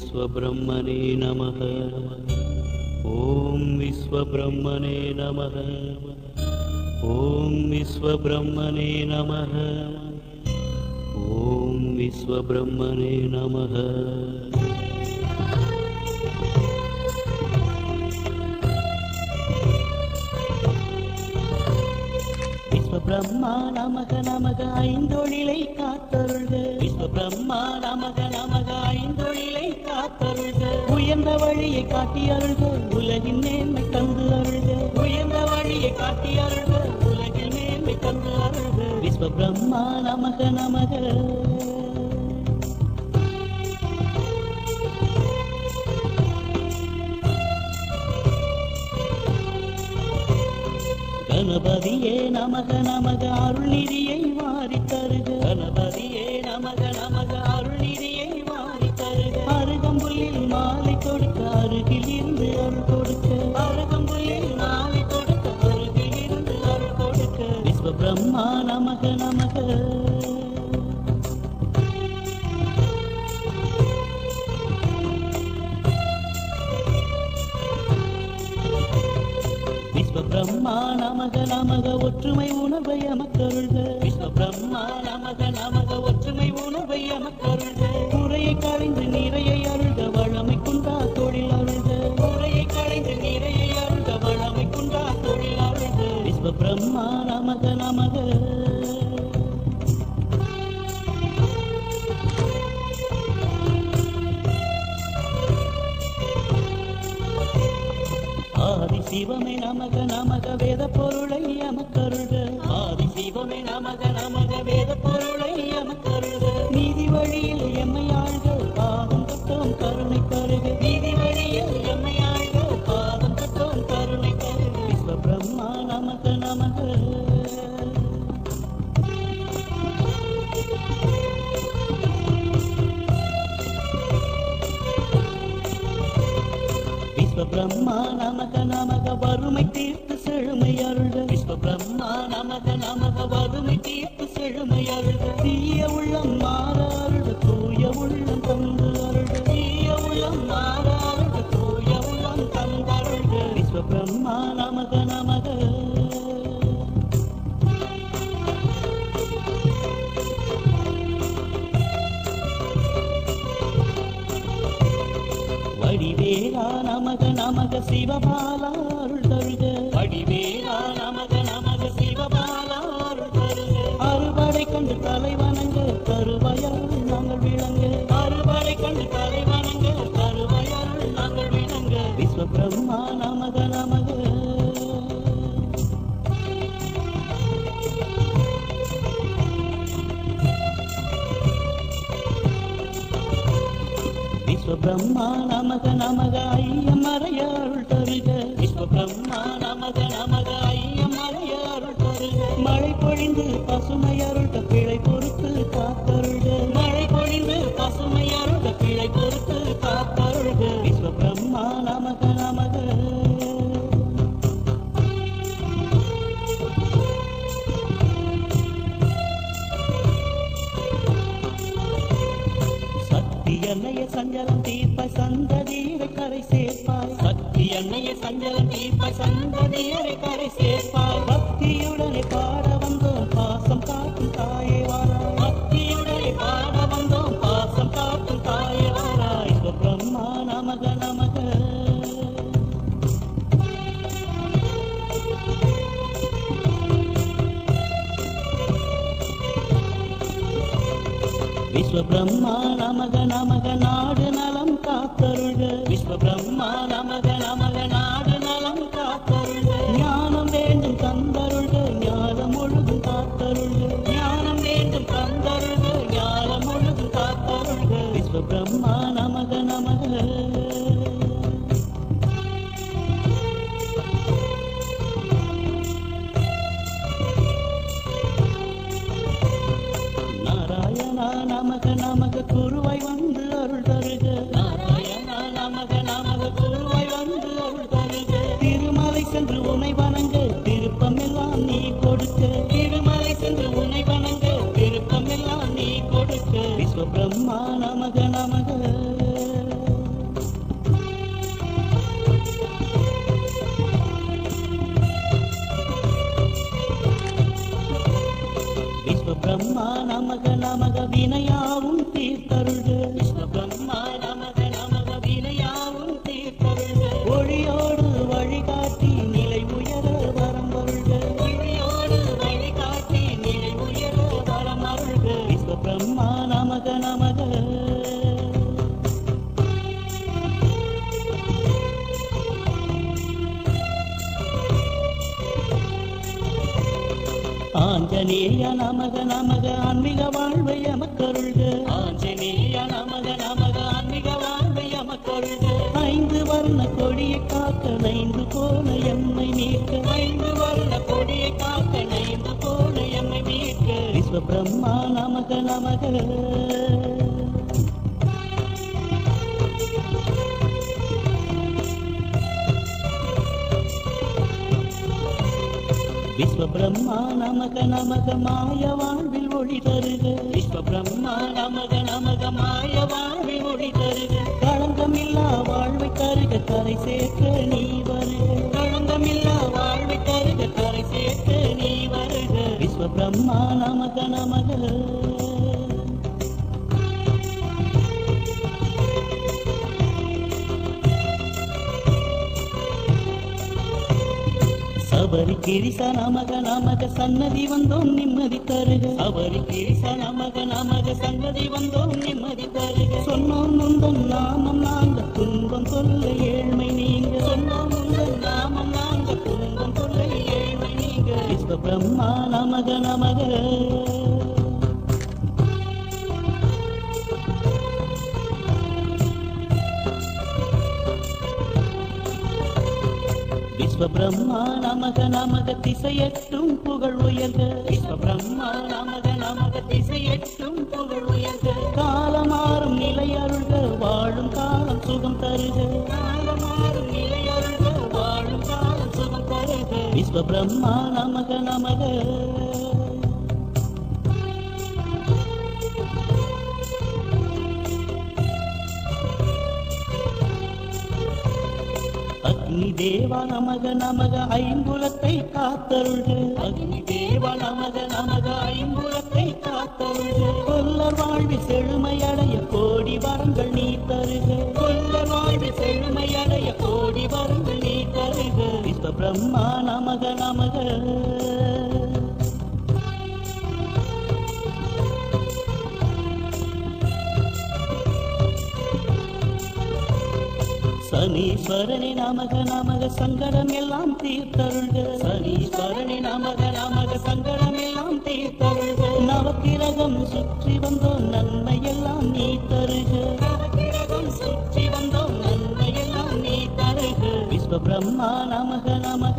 विश्वब्रह्मणे नमः। ॐ विश्वब्रह्मणे नमः। ॐ विश्वब्रह्मणे नमः। ॐ विश्वब्रह्मणे नमः। விஸ்வபிரம்மா நமக நமக ஐந்தொழிலை காத்தருள்க. விஸ்வபிரம்மா நமக நமக ஐந்தொழிலை காத்தருள்க. உயர்ந்த வழியை காட்டி அருள்க, உலகின் மேன்மை தந்து அருள்க. உயர்ந்த வழியை காட்டி அருள்க, உலகின் மேன்மை தந்து அருள்க. விஸ்வபிரம்மா நமக நமக. கணபதியே நமக நமக அருள்நிதியை வாரி தருக. கணபதியே நமக நமக அருள்நிதியை வாரி தருக. அருகம்புல்லில் மாலை கொடுக்க அருகில் இருந்து அருள் கொடுக்க. அருகம்புல்லில் மாலை கொடுக்க அருகில் இருந்து அருள் கொடுக்க. விஸ்வபிரம்மா நமக நமக. விஸ்வபிரம்மா நமக நமக ஒற்றுமை உணர்வை எமக்கருள்க. விஸ்வபிரம்மா நமக நமக ஒற்றுமை உணர்வை எமக்கருள்க. குறையை களைந்து நிறையை அருள்க, வளமை குன்றா தொழில் அருள்க. குறையை களைந்து நிறையை அருள்க, வளமை குன்றா தொழில் அருள்க. விஸ்வபிரம்மா நமக நமக. ஆதி சிவமே நமக நமக வேத பொருளை எமக்கருள்க. ஆதி சிவமே நமக நமக வேத பொருளை எமக்கருள்க. நீதி வழியில் எம்மை ஆழ்க, பாதம் தொட்டோம் கருணை தருக. நீதி வழியில் எம்மை ஆழ்க, பாதம் தொட்டோம் கருணை தருக. விஸ்வபிரம்மா நமக நமக. விஸ்வபிரம்மா நமக நமக வறுமை தீர்த்து செழுமை அருள்க. விஸ்வபிரம்மா நமக நமக வறுமை தீர்த்து செழுமை அருள்க. தீய உள்ளம் மாற அருள்க, தூய உள்ளம் தந்து அருள்க. தீய உள்ளம் மாற அருள்க, தூய உள்ளம் தந்து அருள்க. விஸ்வபிரம்மா நமக நமக. வடிவேலா நமக நமக சிவபாலா அருள் தருக. வடிவேலா நமக நமக சிவபாலா அருள் தருக. அறுபடை கண்டு தலைவணங்க, கருவயால் நாங்கள் விளங்க. அறுபடை கண்டு தலைவணங்க, கருவயால் நாங்கள் விளங்க. விஸ்வபிரம்மா நமக நமக. விஸ்வபிரம்மா நமக நமக ஐயமறைய அருள் தருக. விஸ்வபிரம்மா நமக நமக ஐயமறைய அருள் தருக. மழை பொழிந்து பசுமை அருள்க, பிழை பொறுத்து காத்தருள்க. மழை பொழிந்து பசுமை அருள்க, பிழை பொறுத்து காத்தருள்க. விஸ்வபிரம்மா நமக நமக. எண்ணெய சஞ்சலம் தீர்ப்பாய் சந்ததியரை கரை சேர்ப்பாய். சக்தி எண்ணெய சஞ்சலம் தீர்ப்பாய் சந்ததியரை கரை சேர்ப்பாய். பக்தியுடனே பாட வந்தோம் பாசம் காட்டும் தாயே வாராய். பக்தியுடனே பாட வந்தோம் பாசம் காட்டும் தாயே வாராய். விஸ்வபிரம்மா நமக நமக. விஸ்வபிரம்மா நமக நமக நாடு நலம் காத்தருள்க. விஸ்வபிரம்மா நமக நமக நாடு நலம் காத்தருள்க. ஞானம் வேண்டும் தந்தருள்க, ஞானம் முழுதும் காத்தருள்க. ஞானம் வேண்டும் தந்தருள்க, ஞானம் முழுதும் காத்தருள்க. விஸ்வபிரம்மா நமக நமக. நமக நமக குருவாய் வந்து அருள் தருக. நாராயணா நமக நமக குருவாய் வந்து அருள் தருக. திருமலை சென்று உனை வணங்க, திருப்பம் எல்லாம் நீ கொடுக்க. திருமலை சென்று உனை வணங்க, திருப்பம் எல்லாம் நீ கொடுக்க. விஸ்வபிரம்மா நமக நமக. விஸ்வ பிரம்மா நமக நமக வினையாவும் தீர்த்தருள்க விஸ்வ பிரம்மா நமக நமக வினையாவும் தீர்த்தருள்க ஒளியோடு வழிகாட்டி நிலை உயர வரம் அருள்க ஒளியோடு வழிகாட்டி நிலை உயர வரம் அருள்க விஸ்வ பிரம்மா நமக நமக ஆஞ்சநேய நமக நமக ஆன்மீக வாழ்வை எமக்கருள்க ஆஞ்சநேய நமக நமக ஆன்மீக வாழ்வை எமக்கருள்க ஐந்து வர்ண கொடியை காக்க நைந்து போன எம்மை மீட்க ஐந்து வர்ண கொடியை காக்க நைந்து போன எம்மை மீட்க விஸ்வ பிரம்மா நமக நமக விஸ்வ பிரம்மா நமக நமக மாய வாழ்வில் ஒளி தருக விஸ்வ பிரம்மா நமக நமக மாய வாழ்வில் ஒளி தருக களங்கமில்லா வாழ்வை தருக கரை சேர்க்க நீ வருக களங்கமில்லா வாழ்வை தருக கரை சேர்க்க நீ வருக விஸ்வ பிரம்மா நமக நமக சபரி கிரிச நமக நமக சன்னதி வந்தோம் நிம்மதி தருக சபரி கிரிச நமக நமக சன்னதி வந்தோம் நிம்மதி தருக சொன்னோம் முந்தன் நாமம் நாங்க துன்பம் சொல்ல ஏழ்மை நீங்க சொன்னோம் முந்தன் நாமம் நாங்க துன்பம் சொல்ல ஏழ்மை நீங்க விஸ்வ பிரம்மா நமக நமக விஸ்வ பிரம்மா நமக நமக திசையற்றும் புகழ் உயர்க விஸ்வ பிரம்மா நமக நமக திசையற்றும் புகழ் உயர்க காலமாறும் நிலை அருள்க வாழும் காலம் சுகம் தருக காலமாறும் நிலை அருள்க வாழும் காலம் சுகம் தருக விஸ்வ பிரம்மா நமக நமக அக்னி தேவா நமக நமக ஐம்புலத்தை காத்தருள்க அக்னி தேவா நமக நமக ஐம்புலத்தை காத்தருள்க கொல்லர் வாழ்வில் செழுமையடைய கோடி வரங்கள் நீ தருக கொல்லர் வாழ்வில் செழுமையடைய கோடி வரங்கள் நீ தருக விஸ்வ பிரம்மா நமக நமக சனீஸ்வரனே நமக நமக சங்கடம் எல்லாம் தீர்த்தருள்க சனீஸ்வரனே நமக நமக சங்கடம் எல்லாம் தீர்த்தருள்க நவக்கிரகம் சுற்றி வந்தோம் நன்மை எல்லாம் நீ தருக நவக்கிரகம் சுற்றி வந்தோம் நன்மை எல்லாம் நீ தருக விஸ்வ பிரம்மா நமக நமக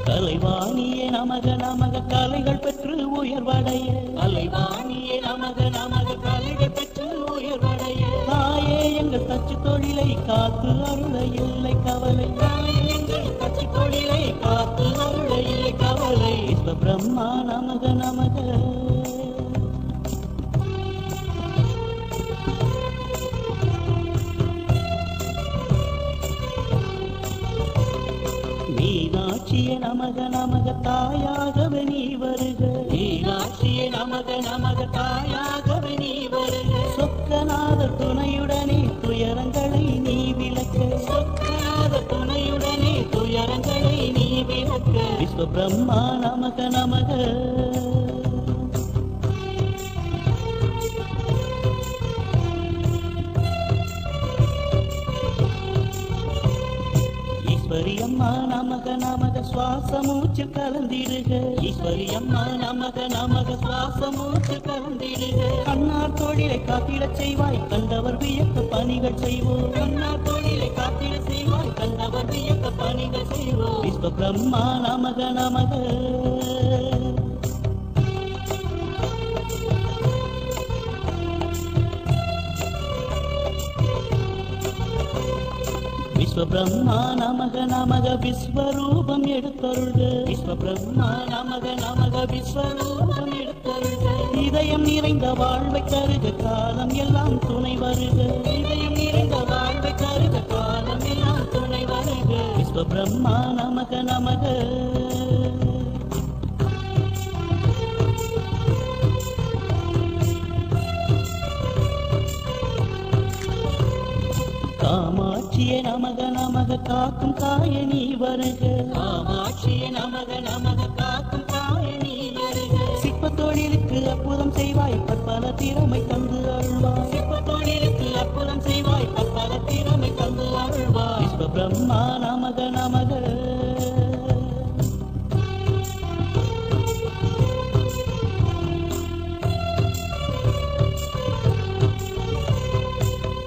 கலைவாணியே நமக நமக கலைகள் பெற்று உயர்வடைய கலைவாணியே நமக நமக கலைகள் பெற்று உயர்வடைய தாயே எங்கள் தச்சு தொழிலை காத்து அருள இல்லை கவலை தாயே எங்கள் தச்சு தொழிலை காத்து அருள இல்லை கவலை விஸ்வ பிரம்மா நமக நமக மீனாட்சியே நமக நமக தாயாகவே நீ வருக மீனாட்சியே நமக நமக தாயாகவே நீ வருக சொக்கநாத துணையுடனே துயரங்களை நீ விளக்க சொக்கநாத துணையுடனே துயரங்களை நீ விளக்க விஸ்வ பிரம்மா நமக நமக ஈஸ்வரி அம்மா நமக நமக சுவாச மூச்சு கலந்திடுக ஈஸ்வரி அம்மா நமக நமக சுவாச மூச்சு கலந்திடுக கண்ணார் தொழிலை காத்திடச் செய்வாய் கண்டவர் வியக்க பணிகள் செய்வோம் கண்ணார் தொழிலை காத்திட செய்வாய் கண்டவர் வியக்க பணிகள் செய்வோம் விஸ்வ பிரம்மா நமக நமக விஸ்வ பிரம்மா நமக நமக விஸ்வரூபம் எடுத்தருள்க விஸ்வ பிரம்மா நமக நமக விஸ்வரூபம் எடுத்தருள்க இதயம் நிறைந்த வாழ்வை தருக காலம் எல்லாம் துணை வருக இதயம் நிறைந்த விஸ்வ பிரம்மா நமக நமக. காமாட்சியே நமக நமக காக்கும் காயனி வருக. காமாட்சியே நமக நமக காக்கும் காயனி வருக. சிற்ப தொழிலுக்கு அற்புதம் செய்வாய் பற்பல திறமை தந்து அருள்வாய். சிற்ப தொழிலுக்கு அற்புதம் செய்வாய் பற்பல திறமை தந்து அருள்வாய். விஸ்வ பிரம்மா நமக நமக.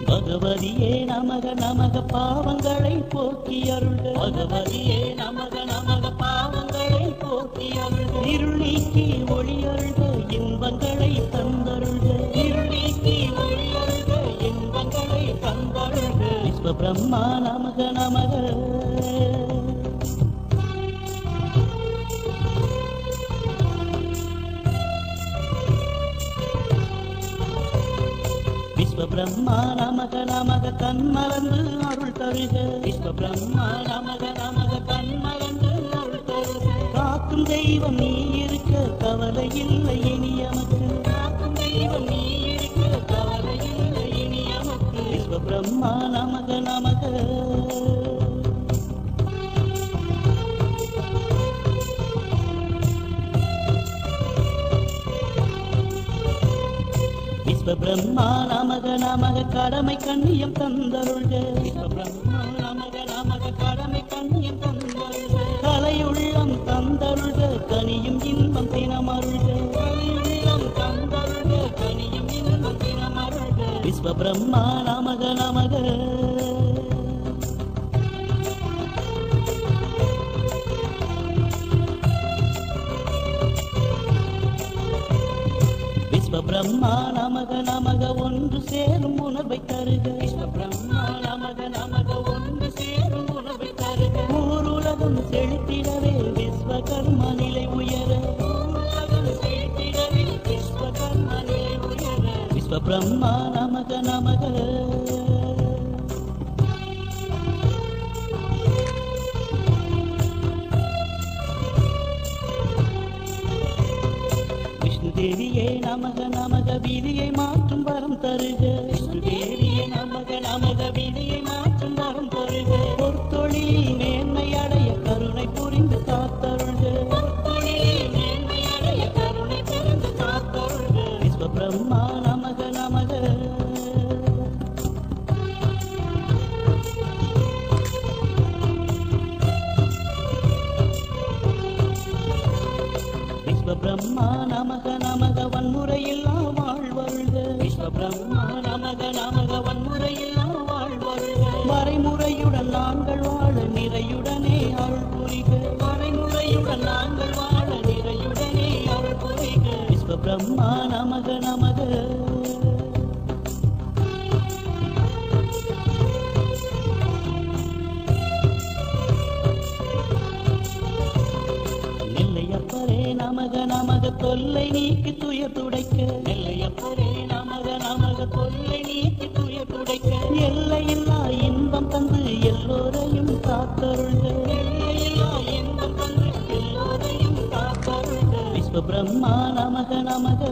பகவதியே நமக நமக பாவங்களை போக்கி அருள்க. பகவதியே நமக நமக பாவங்களை போக்கி அருள்க. இருள் நீக்கி ஒளி அருள்க இன்பங்களை தந்தருள்க. இருள் நீக்கி ஒளி அருள்க இன்பங்களை தந்தருள்க. விஸ்வ பிரம்மா நமக நமக. விஸ்வ பிரம்மா நமக நமக கண்மலர்ந்து அருள் தருக. விஸ்வ பிரம்மா நமக நமக கண்மலர்ந்து அருள் தருக. காக்கும் தெய்வம் நீ இருக்க கவலை இல்லை இனி எமக்கு. காக்கும் தெய்வம் நீ இருக்க கவலை இல்லை இனி எமக்கு. விஸ்வ பிரம்மா நமக நமக. விஸ்வ பிரம்மா நமக நமக கடமை கண்ணியம் தந்தருள்க. விஸ்வ பிரம்மா நமக நமக கடமை கண்ணியம் தந்தருள்க. கலையுள்ளம் தந்தருள்க கனியும் இன்பம் தினமருள்க. கலையுள்ளம் தந்தருள்க கனியும் இன்பம் தினமருள்க. விஸ்வ பிரம்மா நமக நமக. விஸ்வ பிரம்மா நமக நமக ஒன்று சேரும் உணர்வை தருக. விஸ்வ பிரம்மா நமக நமக ஒன்று சேரும் உணர்வை தருக. ஊருலகம் செழித்திடவே விஸ்வகர்ம நிலை உயர. ஊருலகம் செழித்திடவே விஸ்வகர்ம நிலை உயர. விஸ்வ பிரம்மா நமக நமக. தேவியே நமக நமக விதியை மாற்றும் வரம் தருக. தேவியே நமக நமக விதியை மாற்றும் வரம் தருக. பொற்தொழில் மேன்மை அடைய கருணை புரிந்து காத்தருள்க. பொற்தொழில் மேன்மை அடைய கருணை புரிந்து காத்தருள்க. விஸ்வ பிரம்மா நமக நமக. விஸ்வ பிரம்மா நமக நமக வன்முறையில்லா வாழ்வருள்க. விஸ்வ பிரம்மா நமக நமக வன்முறையில்லா வாழ்வருள்க. வரைமுறையுடன் நாங்கள் வாழ நிறையுடனே அருள் புரிக. வரைமுறையுடன் நாங்கள் வாழ நிறையுடனே அருள் புரிக. விஸ்வ பிரம்மா நமக நமக. நெல்லையப்பரே நமக நமக தொல்லை நீக்கி துயர் துடைக்க. நெல்லையப்பரே நமக நமக தொல்லை நீக்கி துயர் துடைக்க. எல்லையில்லா இன்பம் தந்து எல்லோரையும் காத்தருள்க. எல்லையில்லா இன்பம் தந்து எல்லோரையும் காத்தருள்க. விஸ்வ பிரம்மா நமக நமக.